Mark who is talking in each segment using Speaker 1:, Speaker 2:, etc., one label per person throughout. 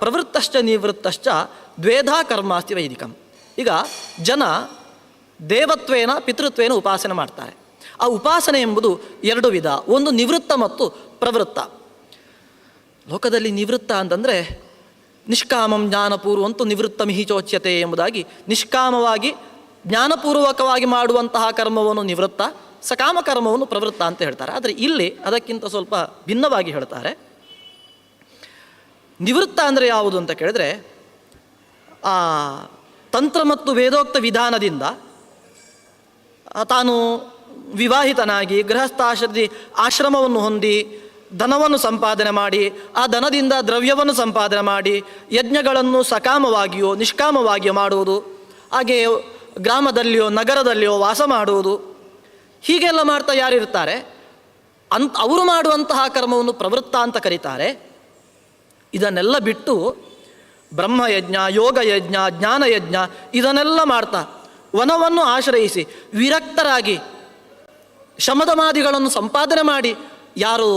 Speaker 1: ಪ್ರವೃತ್ತಶ್ಚ ನಿವೃತ್ತಶ್ಚ ದ್ವೇಧಾ ಕರ್ಮಾಸ್ತಿ ವೈದಿಕಂ. ಈಗ ಜನ ದೇವತ್ವೇನ ಪಿತೃತ್ವೇನ ಉಪಾಸನೆ ಮಾಡ್ತಾರೆ. ಆ ಉಪಾಸನೆ ಎಂಬುದು ಎರಡು ವಿಧ, ಒಂದು ನಿವೃತ್ತ ಮತ್ತು ಪ್ರವೃತ್ತ. ಲೋಕದಲ್ಲಿ ನಿವೃತ್ತ ಅಂತಂದರೆ ನಿಷ್ಕಾಮಂ ಜ್ಞಾನಪೂರ್ವಂತೂ ನಿವೃತ್ತ ಮಿಹಿಚೋಚ್ಯತೆ ಎಂಬುದಾಗಿ ನಿಷ್ಕಾಮವಾಗಿ ಜ್ಞಾನಪೂರ್ವಕವಾಗಿ ಮಾಡುವಂತಹ ಕರ್ಮವನ್ನು ನಿವೃತ್ತ, ಸಕಾಮ ಕರ್ಮವನ್ನು ಪ್ರವೃತ್ತ ಅಂತ ಹೇಳ್ತಾರೆ. ಆದರೆ ಇಲ್ಲಿ ಅದಕ್ಕಿಂತ ಸ್ವಲ್ಪ ಭಿನ್ನವಾಗಿ ಹೇಳ್ತಾರೆ. ನಿವೃತ್ತ ಅಂದರೆ ಯಾವುದು ಅಂತ ಕೇಳಿದ್ರೆ, ತಂತ್ರ ಮತ್ತು ವೇದೋಕ್ತ ವಿಧಾನದಿಂದ ತಾನು ವಿವಾಹಿತನಾಗಿ ಆಶ್ರಮವನ್ನು ಹೊಂದಿ ಧನವನ್ನು ಸಂಪಾದನೆ ಮಾಡಿ ಆ ಧನದಿಂದ ದ್ರವ್ಯವನ್ನು ಸಂಪಾದನೆ ಮಾಡಿ ಯಜ್ಞಗಳನ್ನು ಸಕಾಮವಾಗಿಯೋ ನಿಷ್ಕಾಮವಾಗಿಯೋ ಮಾಡುವುದು, ಹಾಗೆಯೇ ಗ್ರಾಮದಲ್ಲಿಯೋ ನಗರದಲ್ಲಿಯೋ ವಾಸ ಮಾಡುವುದು, ಹೀಗೆಲ್ಲ ಮಾಡ್ತಾ ಯಾರಿರ್ತಾರೆ ಅವರು ಮಾಡುವಂತಹ ಕರ್ಮವನ್ನು ಪ್ರವೃತ್ತ ಅಂತ ಕರೀತಾರೆ. ಇದನ್ನೆಲ್ಲ ಬಿಟ್ಟು ಬ್ರಹ್ಮಯಜ್ಞ, ಯೋಗಯಜ್ಞ, ಜ್ಞಾನಯಜ್ಞ ಇದನ್ನೆಲ್ಲ ಮಾಡ್ತಾ ವನವನ್ನು ಆಶ್ರಯಿಸಿ ವಿರಕ್ತರಾಗಿ ಶಮದಮಾದಿಗಳನ್ನು ಸಂಪಾದನೆ ಮಾಡಿ ಯಾರು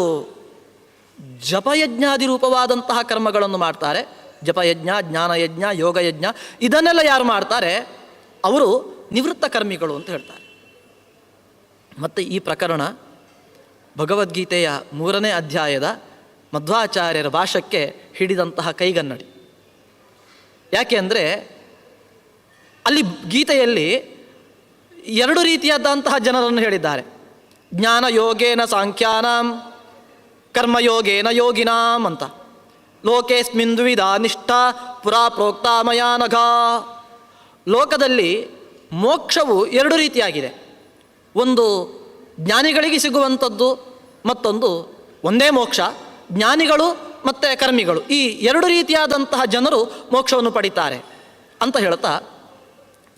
Speaker 1: ಜಪಯಜ್ಞಾದಿ ರೂಪವಾದಂತಹ ಕರ್ಮಗಳನ್ನು ಮಾಡ್ತಾರೆ, ಜಪಯಜ್ಞ, ಜ್ಞಾನಯಜ್ಞ, ಯೋಗಯಜ್ಞ ಇದನ್ನೆಲ್ಲ ಯಾರು ಮಾಡ್ತಾರೆ ಅವರು ನಿವೃತ್ತ ಕರ್ಮಿಗಳು ಅಂತ ಹೇಳ್ತಾರೆ. ಮತ್ತು ಈ ಪ್ರಕರಣ ಭಗವದ್ಗೀತೆಯ 3ನೇ ಅಧ್ಯಾಯದ ಮಧ್ವಾಚಾರ್ಯರ ಭಾಷ್ಯಕ್ಕೆ ಹಿಡಿದಂತಹ ಕೈಗನ್ನಡಿ. ಯಾಕೆ ಅಂದರೆ ಅಲ್ಲಿ ಗೀತೆಯಲ್ಲಿ ಎರಡು ರೀತಿಯಾದಂತಹ ಜನರನ್ನು ಹೇಳಿದ್ದಾರೆ. ಜ್ಞಾನ ಯೋಗೇನ ಸಾಂಖ್ಯಾನಾಂ ಕರ್ಮಯೋಗೇನ ಯೋಗಿನಾಂ ಅಂತ. ಲೋಕೇಸ್ಮಿನ್ ದ್ವಿಧಾ ನಿಷ್ಠಾ ಪುರಾ ಪ್ರೋಕ್ತ ಮಯಾ ನಘ. ಲೋಕದಲ್ಲಿ ಮೋಕ್ಷವು ಎರಡು ರೀತಿಯಾಗಿದೆ. ಒಂದು ಜ್ಞಾನಿಗಳಿಗೆ ಸಿಗುವಂಥದ್ದು, ಮತ್ತೊಂದು ಒಂದೇ ಮೋಕ್ಷ. ಜ್ಞಾನಿಗಳು ಮತ್ತು ಕರ್ಮಿಗಳು ಈ ಎರಡು ರೀತಿಯಾದಂತಹ ಜನರು ಮೋಕ್ಷವನ್ನು ಪಡಿತಾರೆ ಅಂತ ಹೇಳ್ತಾ,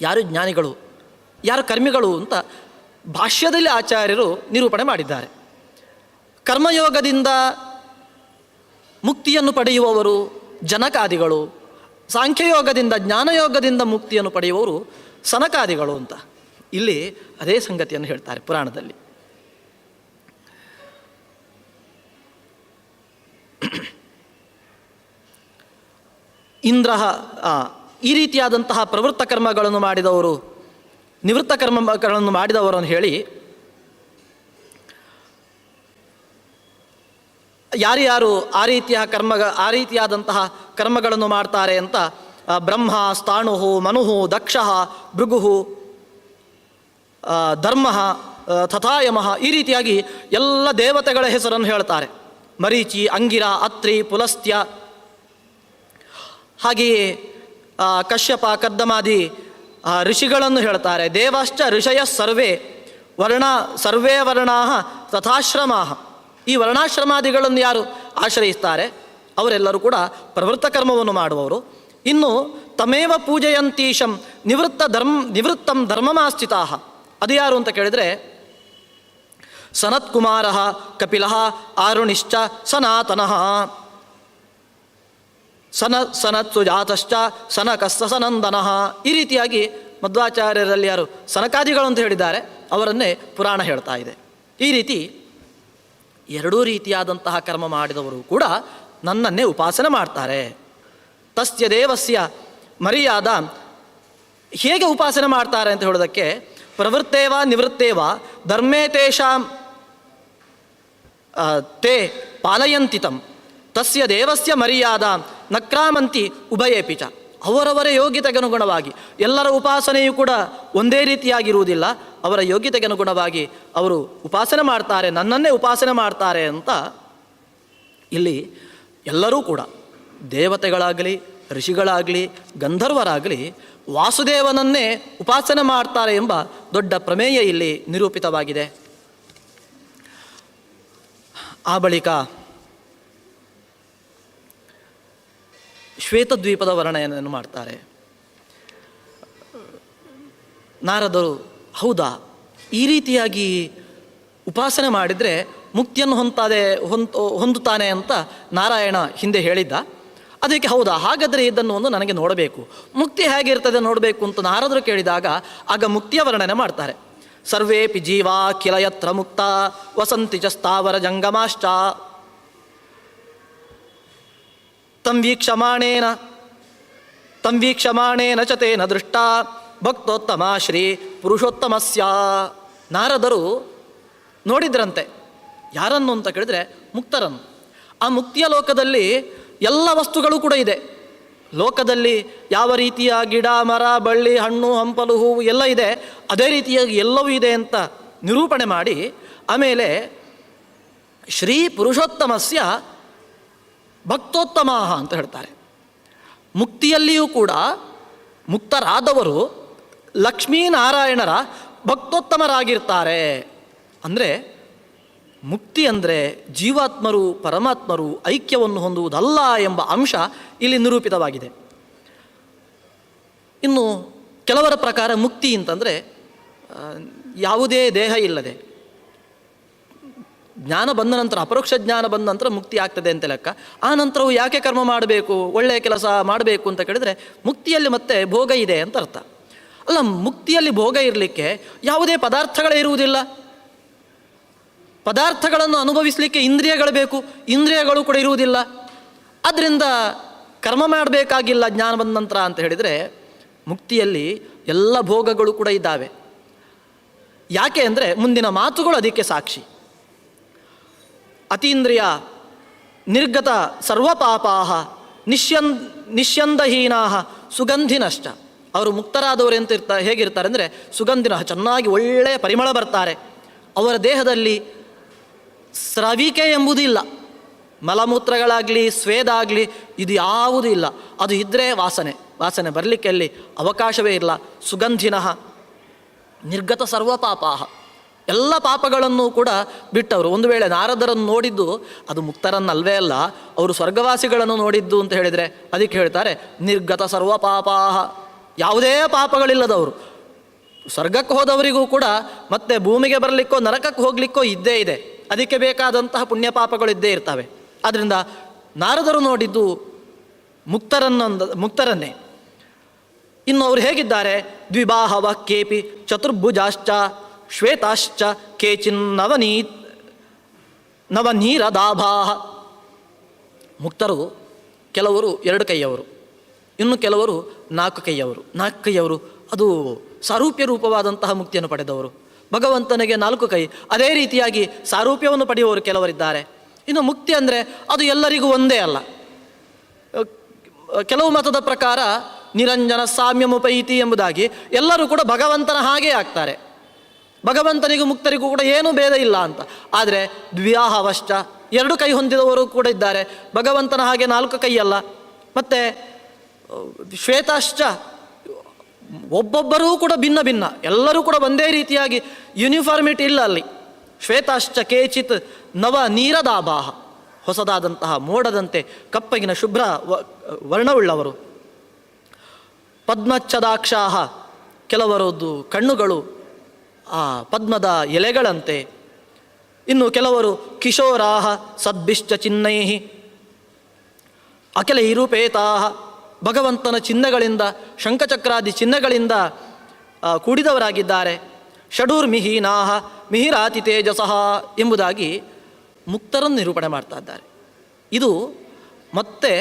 Speaker 1: ಯಾರು ಜ್ಞಾನಿಗಳು ಯಾರು ಕರ್ಮಿಗಳು ಅಂತ ಭಾಷ್ಯದಲ್ಲಿ ಆಚಾರ್ಯರು ನಿರೂಪಣೆ ಮಾಡಿದ್ದಾರೆ. ಕರ್ಮಯೋಗದಿಂದ ಮುಕ್ತಿಯನ್ನು ಪಡೆಯುವವರು ಜನಕಾದಿಗಳು, ಸಾಂಖ್ಯಯೋಗದಿಂದ ಜ್ಞಾನಯೋಗದಿಂದ ಮುಕ್ತಿಯನ್ನು ಪಡೆಯುವವರು ಸನಕಾದಿಗಳು ಅಂತ ಇಲ್ಲಿ ಅದೇ ಸಂಗತಿಯನ್ನು ಹೇಳ್ತಾರೆ ಪುರಾಣದಲ್ಲಿ. ಇಂದ್ರ ಈ ರೀತಿಯಾದಂತಹ ಪ್ರವೃತ್ತ ಕರ್ಮಗಳನ್ನು ಮಾಡಿದವರು, ನಿವೃತ್ತ ಕರ್ಮಗಳನ್ನು ಮಾಡಿದವರನ್ನು ಹೇಳಿ ಯಾರ್ಯಾರು ಆ ರೀತಿಯಾದಂತಹ ಕರ್ಮಗಳನ್ನು ಮಾಡ್ತಾರೆ ಅಂತ ಬ್ರಹ್ಮ, ಸ್ಥಾಣು, ಮನು, ದಕ್ಷ, ಭೃಗು, ಧರ್ಮ, ತಥಾಯಮ ಈ ರೀತಿಯಾಗಿ ಎಲ್ಲ ದೇವತೆಗಳ ಹೆಸರನ್ನು ಹೇಳ್ತಾರೆ. ಮರೀಚಿ, ಅಂಗಿರ, ಅತ್ರಿ, ಪುಲಸ್ತ್ಯ, ಹಾಗೆಯೇ ಕಶ್ಯಪ, ಕರ್ದಮಾದಿ ಋಷಿಗಳನ್ನು ಹೇಳ್ತಾರೆ. ದೇವಶ್ಚ ಋಷಯ ಸರ್ವೇ ವರ್ಣಾ ತಥಾಶ್ರಮಾ. ಈ ವರ್ಣಾಶ್ರಮಾದಿಗಳನ್ನು ಯಾರು ಆಶ್ರಯಿಸ್ತಾರೆ ಅವರೆಲ್ಲರೂ ಕೂಡ ಕರ್ಮವನ್ನು ಮಾಡುವವರು. ಇನ್ನು ತಮೇವ ಪೂಜೆಯಂತೀಶಂ ನಿವೃತ್ತಂ ಧರ್ಮಮಾಸ್ಥಿತಾ. ಅದು ಯಾರು ಅಂತ ಕೇಳಿದರೆ ಸನತ್ಕುಮಾರ, ಕಪಿಲ, ಆರುಣಿಶ್ಚ, ಸನಾತನಃ, ಸನತ್ಸು ಜಾತಶ್ಚ, ಸನಕಸ್ಸ ಸನಂದನಃ. ಈ ರೀತಿಯಾಗಿ ಮಧ್ವಾಚಾರ್ಯರಲ್ಲಿ ಯಾರು ಸನಕಾದಿಗಳು ಅಂತ ಹೇಳಿದ್ದಾರೆ ಅವರನ್ನೇ ಪುರಾಣ ಹೇಳ್ತಾ ಇದೆ. ಈ ರೀತಿ ಎರಡೂ ರೀತಿಯಾದಂತಹ ಕರ್ಮ ಮಾಡಿದವರು ಕೂಡ ನನ್ನನ್ನೇ ಉಪಾಸನೆ ಮಾಡ್ತಾರೆ. ತಸ್ಯ ದೇವಸ್ಯ ಮರ್ಯಾದ ಹೇಗೆ ಉಪಾಸನೆ ಮಾಡ್ತಾರೆ ಅಂತ ಹೇಳೋದಕ್ಕೆ, ಪ್ರವೃತ್ತೇವ ನಿವೃತ್ತೇವ ಧರ್ಮೇ ತೇಷಾಂ ತೇ ಪಾಲಯಂತಿತಂ ತಸ್ಯ ದೇವಸ್ಯ ಮರ್ಯಾದ ನಕ್ರಾಮಂತಿ ಉಭಯೇಪಿ ಚ. ಅವರವರ ಯೋಗ್ಯತೆಗೆ ಅನುಗುಣವಾಗಿ ಎಲ್ಲರ ಉಪಾಸನೆಯೂ ಕೂಡ ಒಂದೇ ರೀತಿಯಾಗಿರುವುದಿಲ್ಲ. ಅವರ ಯೋಗ್ಯತೆಗೆ ಅನುಗುಣವಾಗಿ ಅವರು ಉಪಾಸನೆ ಮಾಡ್ತಾರೆ, ನನ್ನನ್ನೇ ಉಪಾಸನೆ ಮಾಡ್ತಾರೆ ಅಂತ ಇಲ್ಲಿ ಎಲ್ಲರೂ ಕೂಡ ದೇವತೆಗಳಾಗಲಿ, ಋಷಿಗಳಾಗಲಿ, ಗಂಧರ್ವರಾಗಲಿ ವಾಸುದೇವನನ್ನೇ ಉಪಾಸನೆ ಮಾಡ್ತಾರೆ ಎಂಬ ದೊಡ್ಡ ಪ್ರಮೇಯ ಇಲ್ಲಿ ನಿರೂಪಿತವಾಗಿದೆ. ಆ ಬಳಿಕ ಶ್ವೇತದ್ವೀಪದ ವರ್ಣನೆಯನ್ನು ಮಾಡ್ತಾರೆ. ನಾರದರು ಹೌದಾ ಈ ರೀತಿಯಾಗಿ ಉಪಾಸನೆ ಮಾಡಿದರೆ ಮುಕ್ತಿಯನ್ನು ಹೊಂದುತ್ತಾನೆ ಅಂತ ನಾರಾಯಣ ಹಿಂದೆ ಹೇಳಿದ್ದ. ಅದಕ್ಕೆ ಹೌದಾ, ಹಾಗಾದರೆ ಇದನ್ನು ಒಂದು ನನಗೆ ನೋಡಬೇಕು, ಮುಕ್ತಿ ಹೇಗಿರ್ತದೆ ನೋಡಬೇಕು ಅಂತ ನಾರದರು ಕೇಳಿದಾಗ ಆಗ ಮುಕ್ತಿಯ ವರ್ಣನೆ ಮಾಡ್ತಾರೆ. ಸರ್ವೇಪಿ ಜೀವಾ ಕಿಲ ಯತ್ರ ಮುಕ್ತ ವಸಂತಿ ಚ ಸ್ಥಾವರ ಜಂಗಮಾಶ್ಚ. ತಂ ವೀಕ್ಷಮಾಣೇನ ಚ ತೇನ ದೃಷ್ಟ ಭಕ್ತೋತ್ತಮ ಶ್ರೀ ಪುರುಷೋತ್ತಮಸ್ಯ. ನಾರದರು ನೋಡಿದ್ರಂತೆ. ಯಾರನ್ನು ಅಂತ ಕೇಳಿದರೆ ಮುಕ್ತರನ್ನು. ಆ ಮುಕ್ತಿಯ ಲೋಕದಲ್ಲಿ ಎಲ್ಲ ವಸ್ತುಗಳು ಕೂಡ ಇದೆ. ಲೋಕದಲ್ಲಿ ಯಾವ ರೀತಿಯ ಗಿಡ ಮರ ಬಳ್ಳಿ ಹಣ್ಣು ಹಂಪಲು ಹೂವು ಎಲ್ಲ ಇದೆ, ಅದೇ ರೀತಿಯಾಗಿ ಎಲ್ಲವೂ ಇದೆ ಅಂತ ನಿರೂಪಣೆ ಮಾಡಿ ಆಮೇಲೆ ಶ್ರೀ ಪುರುಷೋತ್ತಮಸ್ಯ ಭಕ್ತೋತ್ತಮ ಅಂತ ಹೇಳ್ತಾರೆ. ಮುಕ್ತಿಯಲ್ಲಿಯೂ ಕೂಡ ಮುಕ್ತರಾದವರು ಲಕ್ಷ್ಮೀನಾರಾಯಣರ ಭಕ್ತೋತ್ತಮರಾಗಿರ್ತಾರೆ. ಅಂದರೆ ಮುಕ್ತಿ ಅಂದರೆ ಜೀವಾತ್ಮರು ಪರಮಾತ್ಮರು ಐಕ್ಯವನ್ನು ಹೊಂದುವುದಲ್ಲ ಎಂಬ ಅಂಶ ಇಲ್ಲಿ ನಿರೂಪಿತವಾಗಿದೆ. ಇನ್ನು ಕೆಲವರ ಪ್ರಕಾರ ಮುಕ್ತಿ ಅಂತಂದರೆ ಯಾವುದೇ ದೇಹ ಇಲ್ಲದೆ ಜ್ಞಾನ ಬಂದ ನಂತರ, ಅಪರೋಕ್ಷ ಜ್ಞಾನ ಬಂದ ನಂತರ ಮುಕ್ತಿ ಆಗ್ತದೆ ಅಂತ ಲೆಕ್ಕ. ಆ ನಂತರವು ಯಾಕೆ ಕರ್ಮ ಮಾಡಬೇಕು, ಒಳ್ಳೆಯ ಕೆಲಸ ಮಾಡಬೇಕು ಅಂತ ಕೇಳಿದರೆ ಮುಕ್ತಿಯಲ್ಲಿ ಮತ್ತೆ ಭೋಗ ಇದೆ ಅಂತ ಅರ್ಥ. ಅಲ್ಲ, ಮುಕ್ತಿಯಲ್ಲಿ ಭೋಗ ಇರಲಿಕ್ಕೆ ಯಾವುದೇ ಪದಾರ್ಥಗಳೇ ಇರುವುದಿಲ್ಲ. ಪದಾರ್ಥಗಳನ್ನು ಅನುಭವಿಸಲಿಕ್ಕೆ ಇಂದ್ರಿಯಗಳು ಬೇಕು, ಇಂದ್ರಿಯಗಳು ಕೂಡ ಇರುವುದಿಲ್ಲ. ಆದ್ದರಿಂದ ಕರ್ಮ ಮಾಡಬೇಕಾಗಿಲ್ಲ ಜ್ಞಾನ ಬಂದ ನಂತರ ಅಂತ ಹೇಳಿದರೆ ಮುಕ್ತಿಯಲ್ಲಿ ಎಲ್ಲ ಭೋಗಗಳು ಕೂಡ ಇದ್ದಾವೆ. ಯಾಕೆ ಅಂದರೆ ಮುಂದಿನ ಮಾತುಗಳು ಅದಕ್ಕೆ ಸಾಕ್ಷಿ. ಅತೀಂದ್ರಿಯ ನಿರ್ಗತ ಸರ್ವಪಾಪಾಹ ನಿಶ್ಯಂದಹೀನಾ ಸುಗಂಧಿನಶ್ಚ. ಅವರು ಮುಕ್ತರಾದವರು ಅಂತ ಹೇಗಿರ್ತಾರೆ ಅಂದರೆ ಸುಗಂಧಿನ, ಚೆನ್ನಾಗಿ ಒಳ್ಳೆಯ ಪರಿಮಳ ಬರ್ತಾರೆ. ಅವರ ದೇಹದಲ್ಲಿ ಸ್ರವಿಕೆ ಎಂಬುದಿಲ್ಲ. ಮಲಮೂತ್ರಗಳಾಗಲಿ ಸ್ವೇದ ಆಗಲಿ ಇದು ಯಾವುದೂ ಇಲ್ಲ. ಅದು ಇದ್ದರೆ ವಾಸನೆ ಬರಲಿಕ್ಕೆ ಅಲ್ಲಿ ಅವಕಾಶವೇ ಇಲ್ಲ. ಸುಗಂಧಿನಃ ನಿರ್ಗತ ಸರ್ವ ಪಾಪಾಹ, ಎಲ್ಲ ಪಾಪಗಳನ್ನು ಕೂಡ ಬಿಟ್ಟವರು. ಒಂದು ವೇಳೆ ನಾರದರನ್ನು ನೋಡಿದ್ದು ಅದು ಮುಕ್ತರನ್ನಲ್ವೇ ಅಲ್ಲ, ಅವರು ಸ್ವರ್ಗವಾಸಿಗಳನ್ನು ನೋಡಿದ್ದು ಅಂತ ಹೇಳಿದರೆ ಅದಕ್ಕೆ ಹೇಳ್ತಾರೆ ನಿರ್ಗತ ಸರ್ವ ಪಾಪಾಹ, ಯಾವುದೇ ಪಾಪಗಳಿಲ್ಲದವರು. ಸ್ವರ್ಗಕ್ಕೆ ಹೋದವರಿಗೂ ಕೂಡ ಮತ್ತೆ ಭೂಮಿಗೆ ಬರಲಿಕ್ಕೋ ನರಕಕ್ಕೆ ಹೋಗಲಿಕ್ಕೋ ಇದ್ದೇ ಇದೆ, ಅದಕ್ಕೆ ಬೇಕಾದಂತಹ ಪುಣ್ಯ ಪಾಪಗಳು ಇದ್ದೇ ಇರ್ತವೆ. ಆದ್ದರಿಂದ ನಾರದರು ನೋಡಿದ್ದು ಮುಕ್ತರನ್ನೇ. ಇನ್ನು ಅವರು ಹೇಗಿದ್ದಾರೆ? ದ್ವಿಬಾಹವ ಕೇಪಿ ಚತುರ್ಭುಜಾಶ್ಚ ಶ್ವೇತಾಶ್ಚ ಕೇಚಿನ್ ನವನೀರದಾಭಾಹ. ಮುಕ್ತರು ಕೆಲವರು 2 ಕೈಯವರು, ಇನ್ನು ಕೆಲವರು 4 ಕೈಯವರು. 4 ಕೈಯವರು ಅದು ಸಾರೂಪ್ಯ ರೂಪವಾದಂತಹ ಮುಕ್ತಿಯನ್ನು ಪಡೆದವರು. ಭಗವಂತನಿಗೆ 4 ಕೈ, ಅದೇ ರೀತಿಯಾಗಿ ಸಾರೂಪ್ಯವನ್ನು ಪಡೆಯುವವರು ಕೆಲವರಿದ್ದಾರೆ. ಇನ್ನು ಮುಕ್ತಿ ಅಂದರೆ ಅದು ಎಲ್ಲರಿಗೂ ಒಂದೇ ಅಲ್ಲ. ಕೆಲವು ಮತದ ಪ್ರಕಾರ ನಿರಂಜನ ಸಾಮ್ಯಮುಪೈತಿ ಎಂಬುದಾಗಿ ಎಲ್ಲರೂ ಕೂಡ ಭಗವಂತನ ಹಾಗೇ ಆಗ್ತಾರೆ, ಭಗವಂತನಿಗೂ ಮುಕ್ತರಿಗೂ ಕೂಡ ಏನೂ ಭೇದ ಇಲ್ಲ ಅಂತ. ಆದರೆ ದ್ವಿಯಾಹವಶ್ಚ 2 ಕೈ ಹೊಂದಿದವರು ಕೂಡ ಇದ್ದಾರೆ, ಭಗವಂತನ ಹಾಗೆ 4 ಕೈ ಅಲ್ಲ. ಮತ್ತು ಶ್ವೇತಾಶ್ಚ ಒಬ್ಬೊಬ್ಬರೂ ಕೂಡ ಭಿನ್ನ ಭಿನ್ನ, ಎಲ್ಲರೂ ಕೂಡ ಒಂದೇ ರೀತಿಯಾಗಿ ಯೂನಿಫಾರ್ಮಿಟಿ ಇಲ್ಲ ಅಲ್ಲಿ. ಶ್ವೇತಾಶ್ಚ ಕೇಚಿತ್ ನವ ನೀರದಾಭಾಹ, ಹೊಸದಾದಂತಹ ಮೋಡದಂತೆ ಕಪ್ಪಗಿನ ಶುಭ್ರ ವರ್ಣವುಳ್ಳವರು. ಪದ್ಮಚ್ಛದಾಕ್ಷಾಹ, ಕೆಲವರದ್ದು ಕಣ್ಣುಗಳು ಆ ಪದ್ಮದ ಎಲೆಗಳಂತೆ. ಇನ್ನು ಕೆಲವರು ಕಿಶೋರಾಹ ಸದ್ಭಿಶ್ಚ ಚಿನ್ನೈಹಿ ಅಖಿಲೈರೂಪೇತಾಹ, ಭಗವಂತನ ಚಿಹ್ನೆಗಳಿಂದ ಶಂಖಚಕ್ರಾದಿ ಚಿಹ್ನೆಗಳಿಂದ ಕೂಡಿದವರಾಗಿದ್ದಾರೆ. ಷಡೂರ್ಮಿಹೀನಾಹ ಮಿಹಿರಾತಿ ತೇಜಸಃ ಎಂಬುದಾಗಿ ಮುಕ್ತರನ್ನು ನಿರೂಪಣೆ ಮಾಡ್ತಾ ಇದ್ದಾರೆ. ಇದು ಮತ್ತೆ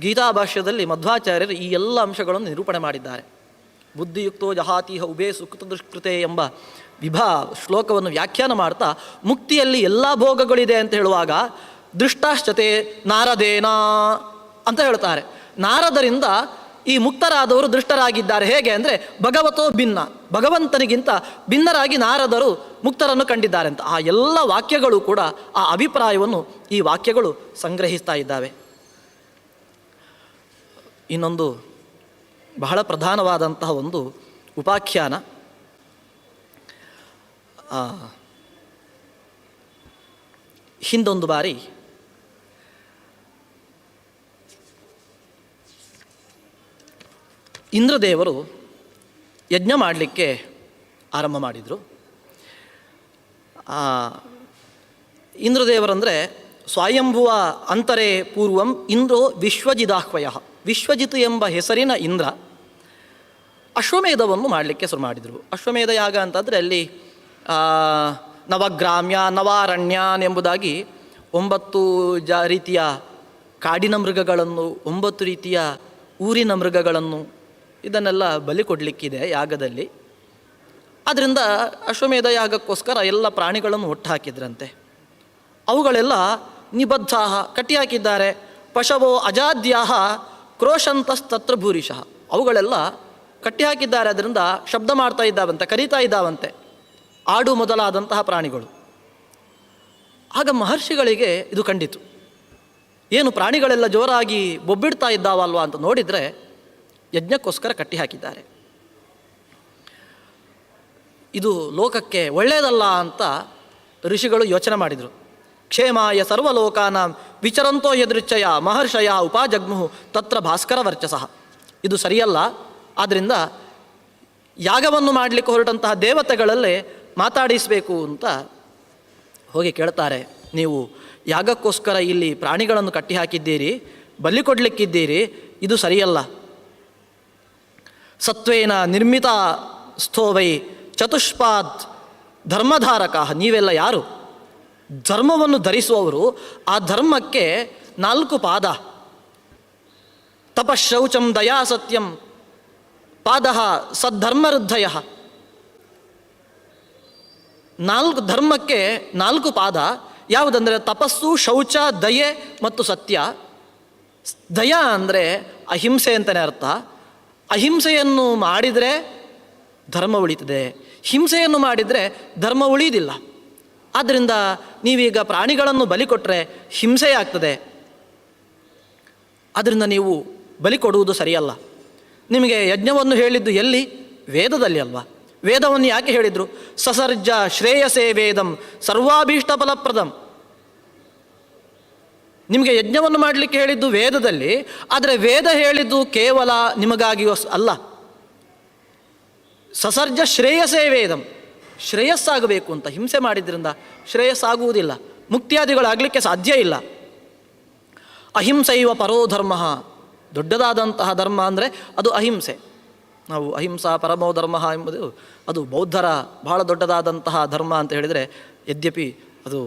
Speaker 1: ಗೀತಾಭಾಷ್ಯದಲ್ಲಿ ಮಧ್ವಾಚಾರ್ಯರು ಈ ಎಲ್ಲ ಅಂಶಗಳನ್ನು ನಿರೂಪಣೆ ಮಾಡಿದ್ದಾರೆ. ಬುದ್ಧಿಯುಕ್ತೋ ಜಹಾತಿಹ ಉಭೇ ಸುಕೃತ ದುಷ್ಕೃತೆ ಎಂಬ ಶ್ಲೋಕವನ್ನು ವ್ಯಾಖ್ಯಾನ ಮಾಡ್ತಾ ಮುಕ್ತಿಯಲ್ಲಿ ಎಲ್ಲ ಭೋಗಗಳಿದೆ ಅಂತ ಹೇಳುವಾಗ ದೃಷ್ಟಾಶ್ಚತೆ ನಾರದೇನಾ ಅಂತ ಹೇಳ್ತಾರೆ. ನಾರದರಿಂದ ಈ ಮುಕ್ತರಾದವರು ದೃಷ್ಟರಾಗಿದ್ದಾರೆ. ಹೇಗೆ ಅಂದರೆ ಭಗವತೋ ಭಿನ್ನ, ಭಗವಂತನಿಗಿಂತ ಭಿನ್ನರಾಗಿ ನಾರದರು ಮುಕ್ತರನ್ನು ಕಂಡಿದ್ದಾರೆ ಅಂತ. ಆ ಎಲ್ಲ ವಾಕ್ಯಗಳು ಕೂಡ ಆ ಅಭಿಪ್ರಾಯವನ್ನು ಈ ವಾಕ್ಯಗಳು ಸಂಗ್ರಹಿಸ್ತಾ ಇದ್ದಾವೆ. ಇನ್ನೊಂದು ಬಹಳ ಪ್ರಧಾನವಾದಂತಹ ಒಂದು ಉಪಾಖ್ಯಾನ, ಹಿಂದೊಂದು ಬಾರಿ ಇಂದ್ರದೇವರು ಯಜ್ಞ ಮಾಡಲಿಕ್ಕೆ ಆರಂಭ ಮಾಡಿದರು. ಇಂದ್ರದೇವರಂದರೆ ಸ್ವಯಂಭುವ ಅಂತರೇ ಪೂರ್ವಂ ಇಂದ್ರೋ ವಿಶ್ವಜಿದಾಹ್ವಯ, ವಿಶ್ವಜಿತ್ ಎಂಬ ಹೆಸರಿನ ಇಂದ್ರ ಅಶ್ವಮೇಧವನ್ನು ಮಾಡಲಿಕ್ಕೆ ಶುರು ಮಾಡಿದರು. ಅಶ್ವಮೇಧ ಯಾಗ ಅಂತಂದರೆ ಅಲ್ಲಿ ನವಗ್ರಾಮ್ಯ ನವಾರಣ್ಯಾನ್ ಎಂಬುದಾಗಿ 9 ರೀತಿಯ ಕಾಡಿನ ಮೃಗಗಳನ್ನು, 9 ರೀತಿಯ ಊರಿನ ಮೃಗಗಳನ್ನು ಇದನ್ನೆಲ್ಲ ಬಲಿ ಕೊಡಲಿಕ್ಕಿದೆ ಯಾಗದಲ್ಲಿ. ಆದ್ದರಿಂದ ಅಶ್ವಮೇಧ ಯಾಗಕ್ಕೋಸ್ಕರ ಎಲ್ಲ ಪ್ರಾಣಿಗಳನ್ನು ಒಟ್ಟು ಹಾಕಿದ್ರಂತೆ. ಅವುಗಳೆಲ್ಲ ನಿಬದ್ಧಾಹ ಕಟ್ಟಿ ಹಾಕಿದ್ದಾರೆ. ಪಶವೋ ಅಜಾದ್ಯಾಹ ಕ್ರೋಶಂತಸ್ತತ್ರ ಭೂರಿಶಃ, ಅವುಗಳೆಲ್ಲ ಕಟ್ಟಿ ಹಾಕಿದ್ದಾರೆ. ಅದರಿಂದ ಶಬ್ದ ಮಾಡ್ತಾ ಇದ್ದಾವಂತೆ, ಕರೀತಾ ಇದ್ದಾವಂತೆ, ಆಡು ಮೊದಲಾದಂತಹ ಪ್ರಾಣಿಗಳು. ಆಗ ಮಹರ್ಷಿಗಳಿಗೆ ಇದು ಕಂಡಿತು. ಏನು ಪ್ರಾಣಿಗಳೆಲ್ಲ ಜೋರಾಗಿ ಬೊಬ್ಬಿಡ್ತಾ ಇದ್ದಾವಲ್ವ ಅಂತ ನೋಡಿದರೆ ಯಜ್ಞಕ್ಕೋಸ್ಕರ ಕಟ್ಟಿ ಹಾಕಿದ್ದಾರೆ. ಇದು ಲೋಕಕ್ಕೆ ಒಳ್ಳೆಯದಲ್ಲ ಅಂತ ಋಷಿಗಳು ಯೋಚನೆ ಮಾಡಿದರು. ಕ್ಷೇಮಾಯ ಸರ್ವಲೋಕಾನಾಂ ವಿಚರಂತೋ ಯದೃಚ್ಛಯ ಮಹರ್ಷಯ ಉಪಾಜಗ್ಮುಹು ತತ್ರ ಭಾಸ್ಕರ ವರ್ಚಸಃ, ಇದು ಸರಿಯಲ್ಲ. ಆದ್ದರಿಂದ ಯಾಗವನ್ನು ಮಾಡಲಿಕ್ಕೆ ಹೊರಟಂತಹ ದೇವತೆಗಳಲ್ಲೇ ಮಾತಾಡಿಸಬೇಕು ಅಂತ ಹೋಗಿ ಕೇಳ್ತಾರೆ. ನೀವು ಯಾಗಕ್ಕೋಸ್ಕರ ಇಲ್ಲಿ ಪ್ರಾಣಿಗಳನ್ನು ಕಟ್ಟಿ ಹಾಕಿದ್ದೀರಿ, ಬಲಿ ಕೊಡಲಿಕ್ಕಿದ್ದೀರಿ, ಇದು ಸರಿಯಲ್ಲ. ಸತ್ವೇನ ನಿರ್ಮಿತ ಸ್ಥೋವೈ ಚತುಷ್ಪಾದ್ ಧರ್ಮಧಾರಕ, ನೀವೆಲ್ಲ ಯಾರು? ಧರ್ಮವನ್ನು ಧರಿಸುವವರು. ಆ ಧರ್ಮಕ್ಕೆ 4 ಪಾದ. ತಪಶೌಚಂ ದಯಾ ಸತ್ಯಂ ಪಾದ ಸದ್ಧರ್ಮವೃದ್ಧಯ. 4 ಧರ್ಮಕ್ಕೆ 4 ಪಾದ. ಯಾವುದಂದರೆ ತಪಸ್ಸು, ಶೌಚ, ದಯೆ ಮತ್ತು ಸತ್ಯ. ದಯಾ ಅಂದರೆ ಅಹಿಂಸೆ ಅಂತಲೇ ಅರ್ಥ. ಅಹಿಂಸೆಯನ್ನು ಮಾಡಿದರೆ ಧರ್ಮ ಉಳಿತದೆ, ಹಿಂಸೆಯನ್ನು ಮಾಡಿದರೆ ಧರ್ಮ ಉಳಿಯುವುದಿಲ್ಲ. ಆದ್ದರಿಂದ ನೀವೀಗ ಪ್ರಾಣಿಗಳನ್ನು ಬಲಿ ಕೊಟ್ಟರೆ ಹಿಂಸೆ ಆಗ್ತದೆ. ಆದ್ದರಿಂದ ನೀವು ಬಲಿ ಕೊಡುವುದು ಸರಿಯಲ್ಲ. ನಿಮಗೆ ಯಜ್ಞವನ್ನು ಹೇಳಿದ್ದು ಎಲ್ಲಿ? ವೇದದಲ್ಲಿ ಅಲ್ವಾ? ವೇದವನ್ನು ಯಾಕೆ ಹೇಳಿದರು? ಸಸರ್ಜ ಶ್ರೇಯಸೇ ವೇದಂ ಸರ್ವಾಭೀಷ್ಟ ಫಲಪ್ರದಂ. ನಿಮಗೆ ಯಜ್ಞವನ್ನು ಮಾಡಲಿಕ್ಕೆ ಹೇಳಿದ್ದು ವೇದದಲ್ಲಿ, ಆದರೆ ವೇದ ಹೇಳಿದ್ದು ಕೇವಲ ನಿಮಗಾಗಿಯೋ ಅಲ್ಲ. ಸಸರ್ಜ ಶ್ರೇಯಸೇ ವೇದಂ, ಶ್ರೇಯಸ್ಸಾಗಬೇಕು ಅಂತ. ಹಿಂಸೆ ಮಾಡಿದ್ರಿಂದ ಶ್ರೇಯಸ್ಸಾಗುವುದಿಲ್ಲ, ಮುಕ್ತಿಯಾದಿಗಳಾಗಲಿಕ್ಕೆ ಸಾಧ್ಯ ಇಲ್ಲ. ಅಹಿಂಸೈವ ಪರೋ ಧರ್ಮ, ದೊಡ್ಡದಾದಂತಹ ಧರ್ಮ ಅಂದರೆ ಅದು ಅಹಿಂಸೆ. ನಾವು ಅಹಿಂಸಾ ಪರಮೋ ಧರ್ಮ ಎಂಬುದು ಅದು ಬೌದ್ಧರ ಬಹಳ ದೊಡ್ಡದಾದಂತಹ ಧರ್ಮ ಅಂತ ಹೇಳಿದರೆ, ಯದ್ಯಪಿ ಅದು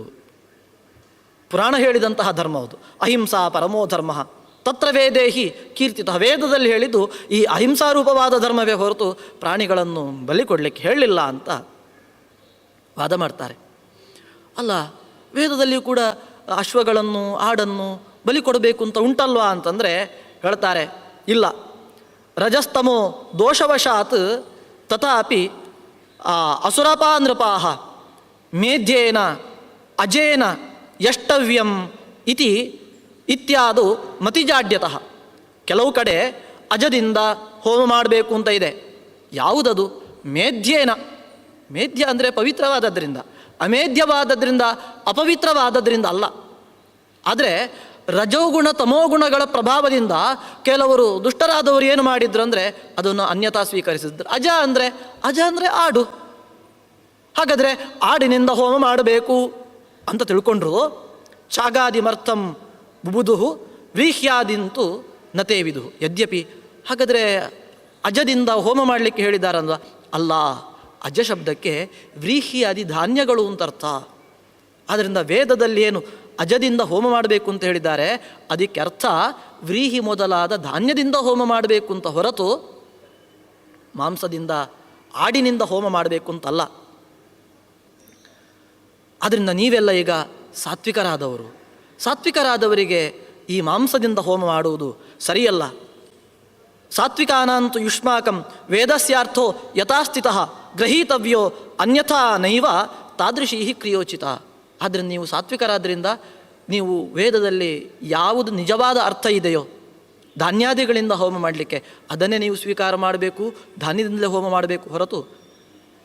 Speaker 1: ಪುರಾಣ ಹೇಳಿದಂತಹ ಧರ್ಮ ಅದು. ಅಹಿಂಸಾ ಪರಮೋ ಧರ್ಮ ತತ್ರ ವೇದೇಹಿ ಕೀರ್ತಿತ. ವೇದದಲ್ಲಿ ಹೇಳಿದ್ದು ಈ ಅಹಿಂಸಾರೂಪವಾದ ಧರ್ಮವೇ ಹೊರತು ಪ್ರಾಣಿಗಳನ್ನು ಬಲಿ ಕೊಡಲಿಕ್ಕೆ ಹೇಳಲಿಲ್ಲ ಅಂತ ವಾದ ಮಾಡ್ತಾರೆ. ಅಲ್ಲ, ವೇದದಲ್ಲಿಯೂ ಕೂಡ ಅಶ್ವಗಳನ್ನು, ಆಡನ್ನು ಬಲಿ ಕೊಡಬೇಕು ಅಂತ ಉಂಟಲ್ವಾ ಅಂತಂದರೆ ಹೇಳ್ತಾರೆ, ಇಲ್ಲ. ರಜಸ್ತಮೋ ದೋಷವಶಾತ್ ತಥಾಪಿ ಅಸುರಪಾ ನೃಪಾಹ ಮೇಧ್ಯೇನ ಅಜೇನ ಯಷ್ಟವ್ಯಂ ಇತಿ ಇತ್ಯಾದು ಮತಿಜಾಡ್ಯತಃ. ಕೆಲವು ಕಡೆ ಅಜದಿಂದ ಹೋಮ ಮಾಡಬೇಕು ಅಂತ ಇದೆ. ಯಾವುದದು? ಮೇಧ್ಯೇನ. ಮೇಧ್ಯ ಅಂದರೆ ಪವಿತ್ರವಾದದ್ರಿಂದ, ಅಮೇಧ್ಯವಾದದ್ರಿಂದ, ಅಪವಿತ್ರವಾದದ್ರಿಂದ ಅಲ್ಲ. ಆದರೆ ರಜೋಗುಣ ತಮೋಗುಣಗಳ ಪ್ರಭಾವದಿಂದ ಕೆಲವರು ದುಷ್ಟರಾದವರು ಏನು ಮಾಡಿದ್ರು ಅಂದರೆ ಅದನ್ನು ಅನ್ಯತಾ ಸ್ವೀಕರಿಸಿದ್ರು. ಅಜ ಅಂದರೆ ಆಡು. ಹಾಗಾದರೆ ಆಡಿನಿಂದ ಹೋಮ ಮಾಡಬೇಕು ಅಂತ ತಿಳ್ಕೊಂಡ್ರು. ಚಾಗಾದಿಮರ್ಥಂ ಬುಬುದುಹು ವ್ರೀಹ್ಯಾದಿಂತು ನತೇವಿದು. ಯದ್ಯಪಿ ಹಾಗಾದರೆ ಅಜದಿಂದ ಹೋಮ ಮಾಡಲಿಕ್ಕೆ ಹೇಳಿದ್ದಾರಲ್ವ? ಅಲ್ಲ, ಅಜ ಶಬ್ದಕ್ಕೆ ವ್ರೀಹ್ಯಾದಿ ಧಾನ್ಯಗಳು ಅಂತ ಅರ್ಥ. ಆದ್ದರಿಂದ ವೇದದಲ್ಲಿ ಏನು ಅಜದಿಂದ ಹೋಮ ಮಾಡಬೇಕು ಅಂತ ಹೇಳಿದ್ದಾರೆ, ಅದಕ್ಕೆ ಅರ್ಥ ವ್ರೀಹಿ ಮೊದಲಾದ ಧಾನ್ಯದಿಂದ ಹೋಮ ಮಾಡಬೇಕು ಅಂತ ಹೊರತು ಮಾಂಸದಿಂದ, ಆಡಿನಿಂದ ಹೋಮ ಮಾಡಬೇಕು ಅಂತಲ್ಲ. ಆದ್ದರಿಂದ ನೀವೆಲ್ಲ ಈಗ ಸಾತ್ವಿಕರಾದವರು. ಸಾತ್ವಿಕರಾದವರಿಗೆ ಈ ಮಾಂಸದಿಂದ ಹೋಮ ಮಾಡುವುದು ಸರಿಯಲ್ಲ. ಸಾತ್ವಿಕಾನಂತು ಯುಷ್ಮಾಕಂ ವೇದಸ್ಯಾರ್ಥೋ ಯಥಾಸ್ಥಿತಃ ಗ್ರಹೀತವ್ಯೋ ಅನ್ಯಥಾ ನೈವ ತಾದೃಶೀ ಕ್ರಿಯೋಚಿತ. ಆದರೆ ನೀವು ಸಾತ್ವಿಕರಾದ್ದರಿಂದ ನೀವು ವೇದದಲ್ಲಿ ಯಾವುದು ನಿಜವಾದ ಅರ್ಥ ಇದೆಯೋ ಧಾನ್ಯಾದಿಗಳಿಂದ ಹೋಮ ಮಾಡಲಿಕ್ಕೆ ಅದನ್ನೇ ನೀವು ಸ್ವೀಕಾರ ಮಾಡಬೇಕು, ಧಾನ್ಯದಿಂದಲೇ ಹೋಮ ಮಾಡಬೇಕು ಹೊರತು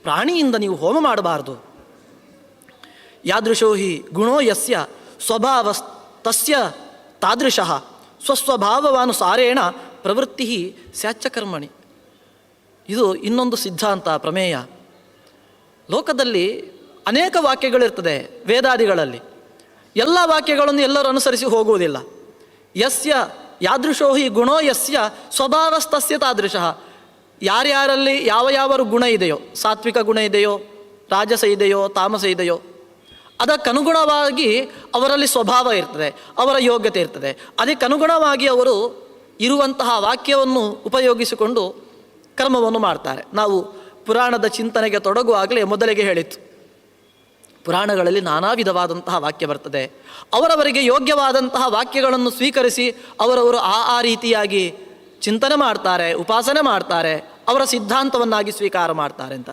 Speaker 1: ಪ್ರಾಣಿಯಿಂದ ನೀವು ಹೋಮ ಮಾಡಬಾರ್ದು. ಯಾದೃಶೋ ಹಿ ಗುಣೋ ಯಸ್ಯ ಸ್ವಭಾವ ತಸ್ಯ ತಾದೃಶಃ ಸ್ವಸ್ವಭಾವವಾನುಸಾರೇಣ ಪ್ರವೃತ್ತಿ ಸ್ಯಾಚ್ಚ ಕರ್ಮಣಿ. ಇದು ಇನ್ನೊಂದು ಸಿದ್ಧಾಂತ, ಪ್ರಮೇಯ. ಲೋಕದಲ್ಲಿ ಅನೇಕ ವಾಕ್ಯಗಳಿರ್ತದೆ ವೇದಾದಿಗಳಲ್ಲಿ. ಎಲ್ಲ ವಾಕ್ಯಗಳನ್ನು ಎಲ್ಲರೂ ಅನುಸರಿಸಿ ಹೋಗುವುದಿಲ್ಲ. ಯಸ್ಯ ಯಾದೃಶೋ ಹಿ ಗುಣೋ ಯಸ್ಯ ಸ್ವಭಾವಸ್ತಸ್ಯ ತಾದೃಶಃ. ಯಾರ್ಯಾರಲ್ಲಿ ಯಾವ ಗುಣ ಇದೆಯೋ, ಸಾತ್ವಿಕ ಗುಣ ಇದೆಯೋ, ರಾಜಸ ಇದೆಯೋ, ತಾಮಸ ಇದೆಯೋ, ಅದಕ್ಕನುಗುಣವಾಗಿ ಅವರಲ್ಲಿ ಸ್ವಭಾವ ಇರ್ತದೆ, ಅವರ ಯೋಗ್ಯತೆ ಇರ್ತದೆ. ಅದಕ್ಕನುಗುಣವಾಗಿ ಅವರು ಇರುವಂತಹ ವಾಕ್ಯವನ್ನು ಉಪಯೋಗಿಸಿಕೊಂಡು ಕರ್ಮವನ್ನು ಮಾಡ್ತಾರೆ. ನಾವು ಪುರಾಣದ ಚಿಂತನೆಗೆ ತೊಡಗುವಾಗಲೇ ಮೊದಲಿಗೆ ಹೇಳಿತ್ತು, ಪುರಾಣಗಳಲ್ಲಿ ನಾನಾ ವಿಧವಾದಂತಹ ವಾಕ್ಯ ಬರ್ತದೆ. ಅವರವರಿಗೆ ಯೋಗ್ಯವಾದಂತಹ ವಾಕ್ಯಗಳನ್ನು ಸ್ವೀಕರಿಸಿ ಅವರವರು ಆ ರೀತಿಯಾಗಿ ಚಿಂತನೆ ಮಾಡ್ತಾರೆ, ಉಪಾಸನೆ ಮಾಡ್ತಾರೆ, ಅವರ ಸಿದ್ಧಾಂತವನ್ನಾಗಿ ಸ್ವೀಕಾರ ಮಾಡ್ತಾರೆ ಅಂತ.